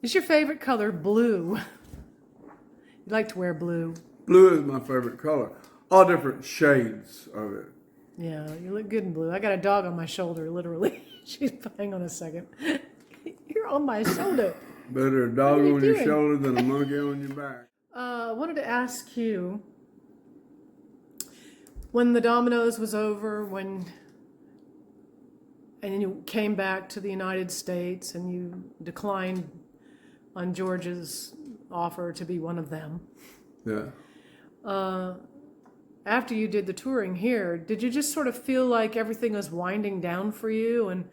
Is your favorite color blue? You like to wear blue. Blue is my favorite color. All different shades of it. Yeah, you look good in blue. I got a dog on my shoulder, literally. Hang on a second. You're on my shoulder. Better a dog What are you on your doing? shoulder than a monkey on your back. I wanted to ask you, when the Dominoes was over, and you came back to the United States and you declined on George's offer to be one of them. Yeah. After you did the touring here, did you just sort of feel like everything was winding down for you? And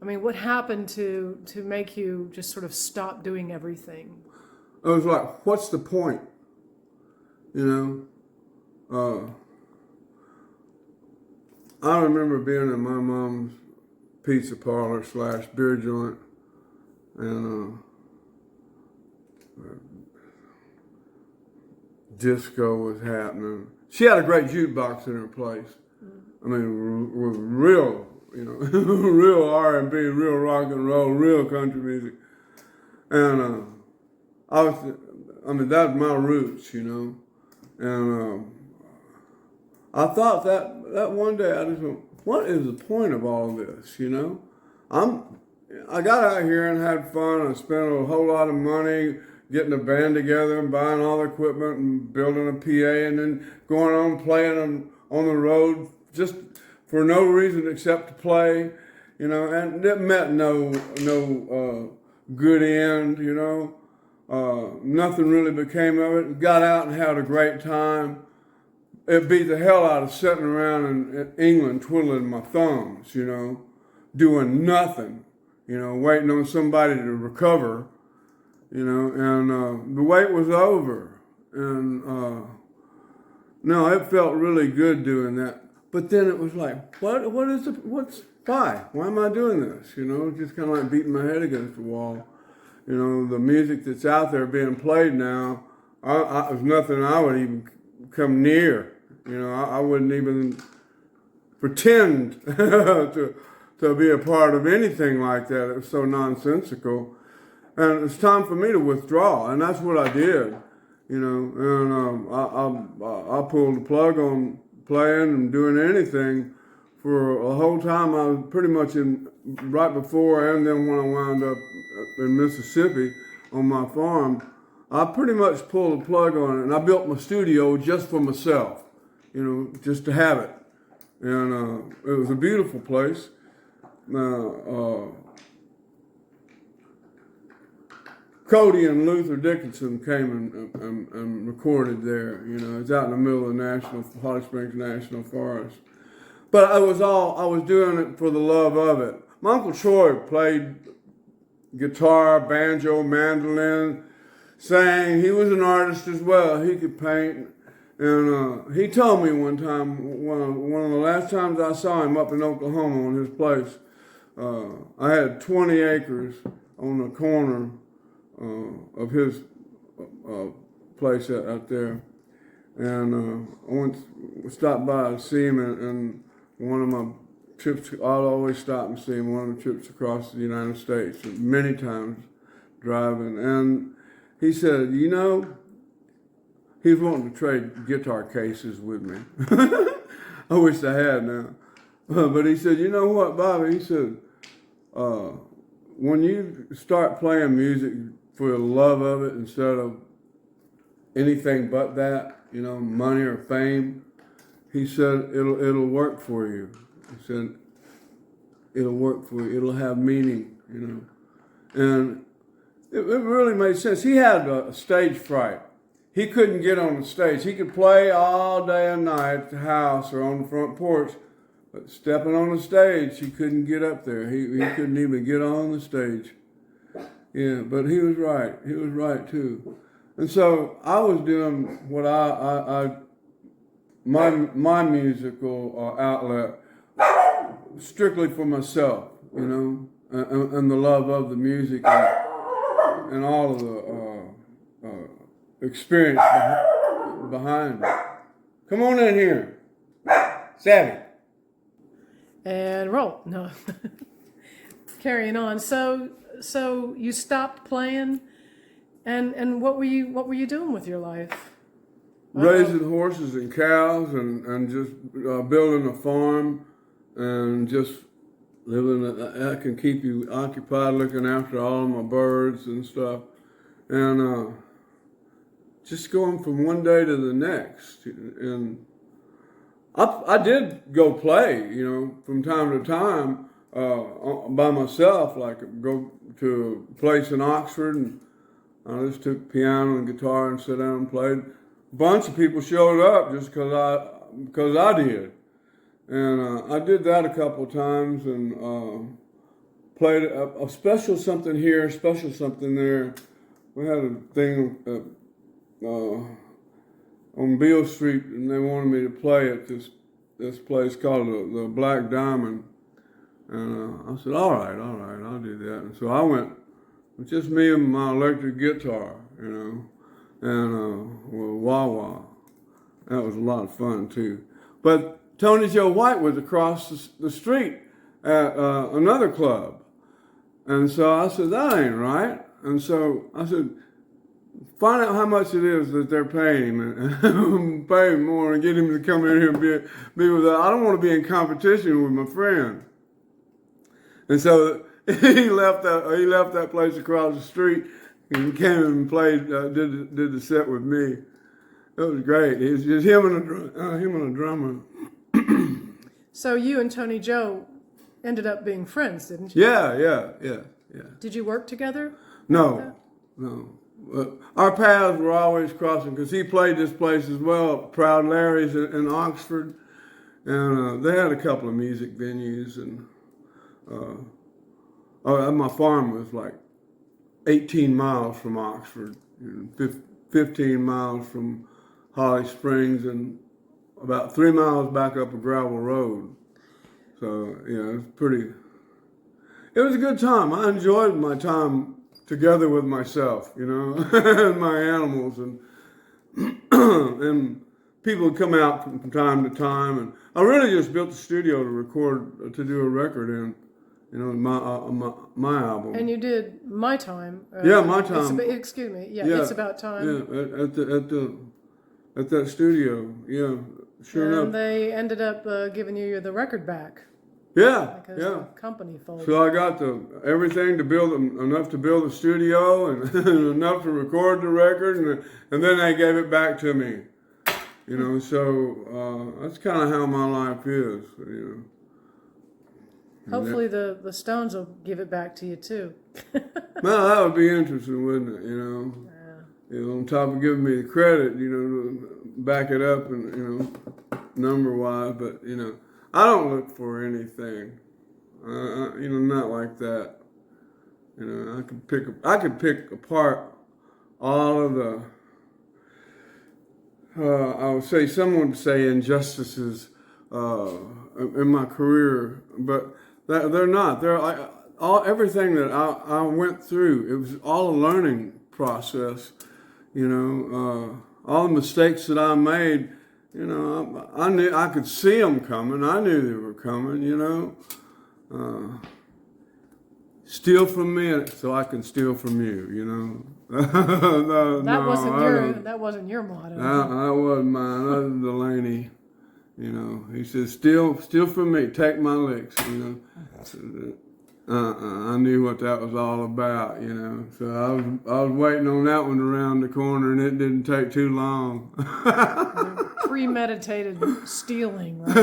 I mean, what happened to make you just sort of stop doing everything? I was like, what's the point? You know? I remember being in my mom's pizza parlor / beer joint, and disco was happening. She had a great jukebox in her place. I mean, real, you know, real R&B, real rock and roll, real country music. And I mean, that's my roots, you know. And I thought that one day I just went, what is the point of all this, you know? I got out here and had fun. I spent a whole lot of money getting a band together and buying all the equipment and building a PA and then going on playing on the road just for no reason except to play, you know, and it met no good end, you know. Nothing really became of it. Got out and had a great time. It beat the hell out of sitting around in England twiddling my thumbs, you know, doing nothing, you know, waiting on somebody to recover. You know, and the wait was over, and no, it felt really good doing that. But then it was like, why am I doing this? You know, just kind of like beating my head against the wall. You know, the music that's out there being played now, there's nothing I would even come near. You know, I wouldn't even pretend to be a part of anything like that. It was so nonsensical. And it's time for me to withdraw, and that's what I did, you know. And I pulled the plug on playing and doing anything for a whole time. I was pretty much in right before, and then when I wound up in Mississippi on my farm, I pretty much pulled the plug on it, and I built my studio just for myself, you know, just to have it. And it was a beautiful place. Cody and Luther Dickinson came and recorded there. You know, it's out in the middle of the Holly Springs National Forest. But I was doing it for the love of it. My Uncle Troy played guitar, banjo, mandolin, sang. He was an artist as well. He could paint. And he told me one time, one of the last times I saw him up in Oklahoma on his place, I had 20 acres on the corner of his place out there, and I stopped by to see him, and one of my trips, I'll always stop and see him, one of the trips across the United States, many times driving, and he said, you know, he was wanting to trade guitar cases with me. I wish I had now. But he said, you know what, Bobby, he said, when you start playing music for the love of it instead of anything but that, you know, money or fame, he said, it'll work for you. He said, it'll work for you. It'll have meaning, you know. And it really made sense. He had a stage fright. He couldn't get on the stage. He could play all day and night at the house or on the front porch, but stepping on the stage, he couldn't get up there. He couldn't even get on the stage. Yeah, but he was right. He was right too. And so I was doing what my musical outlet strictly for myself, you know, and the love of the music and all of the experience behind it. Come on in here, Savvy. And roll. No. Carrying on. So so you stopped playing, and what were you doing with your life? Raising horses and cows and just building a farm and just living. That can keep you occupied, looking after all of my birds and stuff, and just going from one day to the next. And I did go play, from time to time by myself, like go to a place in Oxford and I just took piano and guitar and sat down and played. A bunch of people showed up just because I did, and I did that a couple of times and played a special something here, special something there. We had a thing on Beale Street, and they wanted me to play at this place called the Black Diamond, and I said, all right, I'll do that. And so I went with just me and my electric guitar, and with wah-wah. That was a lot of fun too. But Tony Joe White was across the street at another club. And so I said, that ain't right. And so I said, find out how much it is that they're paying him and pay him more and get him to come in here and be with us. I don't want to be in competition with my friend. And so he left that place across the street and came and played, did the set with me. It was great. It was just him and a drummer. So you and Tony Joe ended up being friends, didn't you? Yeah. Did you work together? No. Our paths were always crossing because he played this place as well, Proud Larry's in Oxford, and they had a couple of music venues, and my farm was like 18 miles from Oxford, 15 miles from Holly Springs, and about 3 miles back up a gravel road. So, it was a good time. I enjoyed my time together with myself, and my animals, and and people would come out from time to time, and I really just built a studio to do a record in, my album. And you did My Time. Yeah, My Time. Excuse me. Yeah, It's About Time. Yeah, at that studio. Yeah, sure enough. And they ended up giving you the record back. Yeah, Because the company folded. So I got everything to build enough to build a studio and enough to record the record, and then they gave it back to me. So that's kind of how my life is. Hopefully the Stones will give it back to you too. Well, that would be interesting, wouldn't it? On top of giving me the credit, to back it up and number wise, but I don't look for anything, not like that. I could pick apart all of the, I would say, some would say injustices in my career, but they're not. They're everything that I went through. It was all a learning process. All the mistakes that I made. I knew I could see them coming. I knew they were coming. Steal from me so I can steal from you. That wasn't your motto. That wasn't mine. That was Delaney. He said, steal from me, take my licks. I knew what that was all about. So I was waiting on that one around the corner, and it didn't take too long. Premeditated stealing, right?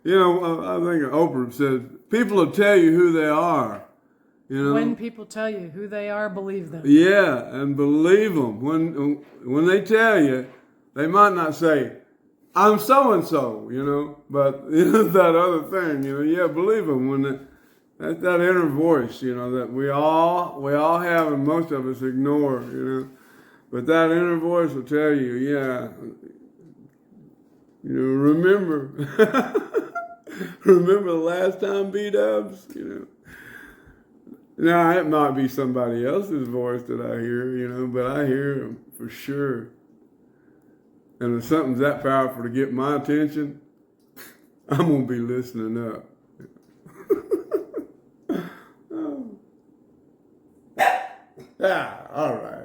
Yeah. I think Oprah said, people will tell you who they are. When people tell you who they are, believe them. Yeah, and believe them. When they tell you, they might not say, I'm so-and-so, but that other thing, believe them. When that inner voice, that we all have and most of us ignore, but that inner voice will tell you, remember, remember the last time B-dubs, Now, it might be somebody else's voice that I hear, but I hear them for sure. And if something's that powerful to get my attention, I'm going to be listening up. Oh. Yeah, all right.